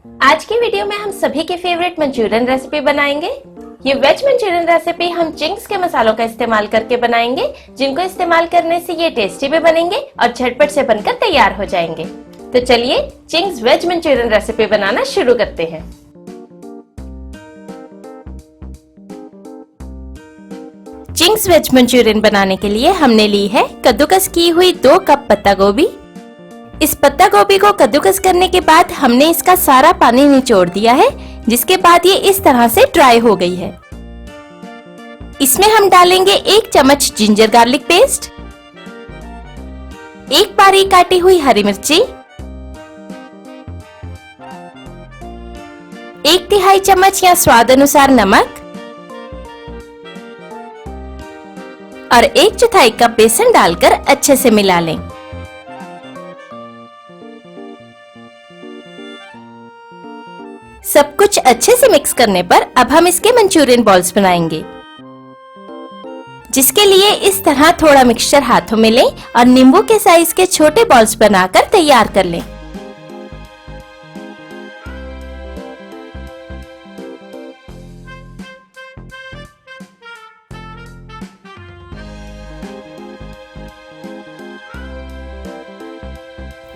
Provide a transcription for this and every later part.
आज की वीडियो में हम सभी की फेवरेट मंचूरियन रेसिपी बनाएंगे। ये वेज मंचूरियन रेसिपी हम चिंग्स के मसालों का इस्तेमाल करके बनाएंगे, जिनको इस्तेमाल करने से ये टेस्टी भी बनेंगे और झटपट से बनकर तैयार हो जाएंगे। तो चलिए चिंग्स वेज मंचूरियन रेसिपी बनाना शुरू करते हैं। चिंग्स वेज मंचूरियन बनाने के लिए हमने ली है कद्दूकस की हुई 2 कप पत्ता गोभी। इस पत्ता गोभी को कद्दूकस करने के बाद हमने इसका सारा पानी निचोड़ दिया है, जिसके बाद ये इस तरह से ड्राई हो गई है। इसमें हम डालेंगे 1 चम्मच जिंजर गार्लिक पेस्ट, 1 बारीक काटी हुई हरी मिर्ची, 1/2 चम्मच या स्वाद अनुसार नमक और 1/4 कप बेसन डालकर अच्छे से मिला लें। सब कुछ अच्छे से मिक्स करने पर अब हम इसके मंचूरियन बॉल्स बनाएंगे, जिसके लिए इस तरह थोड़ा मिक्सचर हाथों में लें और नींबू के साइज के छोटे बॉल्स बनाकर तैयार कर लें।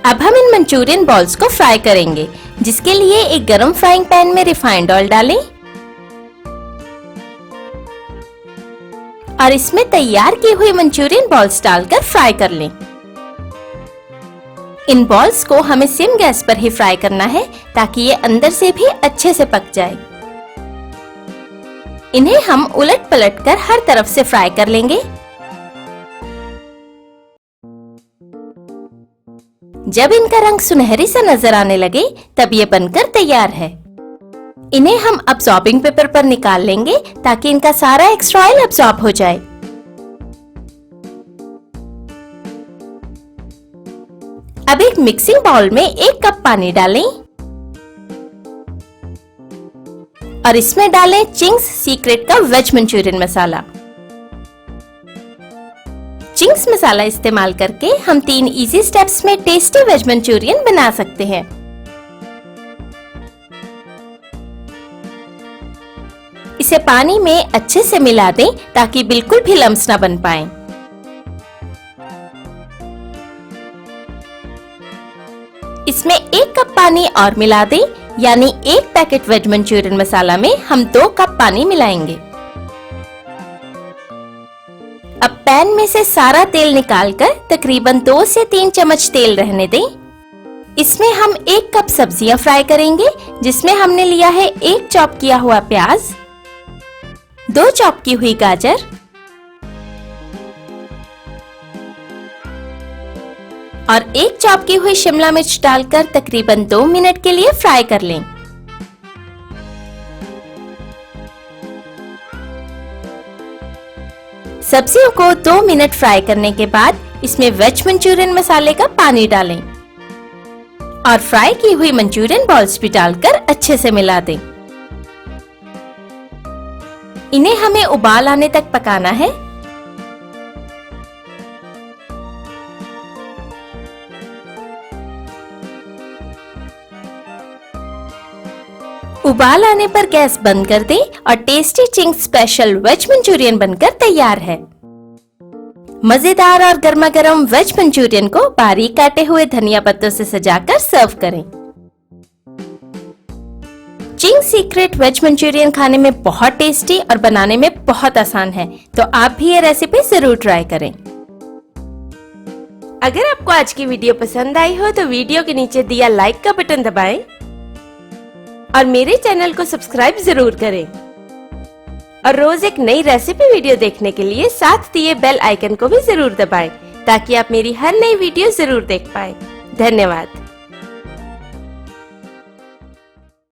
अब हम इन मंचूरियन बॉल्स को फ्राई करेंगे, जिसके लिए एक गरम फ्राइंग पैन में रिफाइंड ऑयल डालें और इसमें तैयार की हुई मंचूरियन बॉल्स डालकर फ्राई कर लें। इन बॉल्स को हमें सिम गैस पर ही फ्राई करना है, ताकि ये अंदर से भी अच्छे से पक जाए। इन्हें हम उलट पलट कर हर तरफ से फ्राई कर लेंगे। जब इनका रंग सुनहरी सा नजर आने लगे, तब ये बनकर तैयार है। इन्हें हम अब्सॉर्बिंग पेपर पर निकाल लेंगे, ताकि इनका सारा एक्स्ट्रा ऑयल अब्सॉर्ब हो जाए। अब एक मिक्सिंग बाउल में 1 कप पानी डालें और इसमें डालें चिंग्स सीक्रेट का वेज मंचूरियन मसाला। चिंग्स मसाला इस्तेमाल करके हम 3 इजी स्टेप्स में टेस्टी वेज मंचूरियन बना सकते हैं। इसे पानी में अच्छे से मिला दें, ताकि बिल्कुल भी लम्स ना बन पाएं। इसमें 1 कप पानी और मिला दें, यानी 1 पैकेट वेज मंचूरियन मसाला में हम 2 कप पानी मिलाएंगे। अब पैन में से सारा तेल निकालकर तकरीबन 2 से 3 चम्मच तेल रहने दें। इसमें हम 1 कप सब्जियां फ्राई करेंगे, जिसमें हमने लिया है 1 चॉप किया हुआ प्याज, 2 चॉप की हुई गाजर और 1 चॉप की हुई शिमला मिर्च डालकर तकरीबन 2 मिनट के लिए फ्राई कर लें। सब्जियों को 2 मिनट फ्राई करने के बाद इसमें वेज मंचूरियन मसाले का पानी डालें और फ्राई की हुई मंचूरियन बॉल्स भी डालकर अच्छे से मिला दें। इन्हें हमें उबाल आने तक पकाना है। उबाल आने पर गैस बंद कर दें और tasty Ching's special veg Manchurian बनकर तैयार है। मजेदार और गर्मा गर्म वेज मंचूरियन को बारीक काटे हुए धनिया पत्तों से सजाकर सर्व करें। चिंग्स सीक्रेट वेज मंचूरियन खाने में बहुत टेस्टी और बनाने में बहुत आसान है, तो आप भी ये रेसिपी जरूर ट्राई करें। अगर आपको आज की वीडियो पसंद आई हो तो वीडियो के नीचे दिया लाइक का बटन दबाएं और मेरे चैनल को सब्सक्राइब जरूर करें। और रोज एक नई रेसिपी वीडियो देखने के लिए साथ दिए बेल आइकन को भी जरूर दबाएं, ताकि आप मेरी हर नई वीडियो जरूर देख पाएं। धन्यवाद।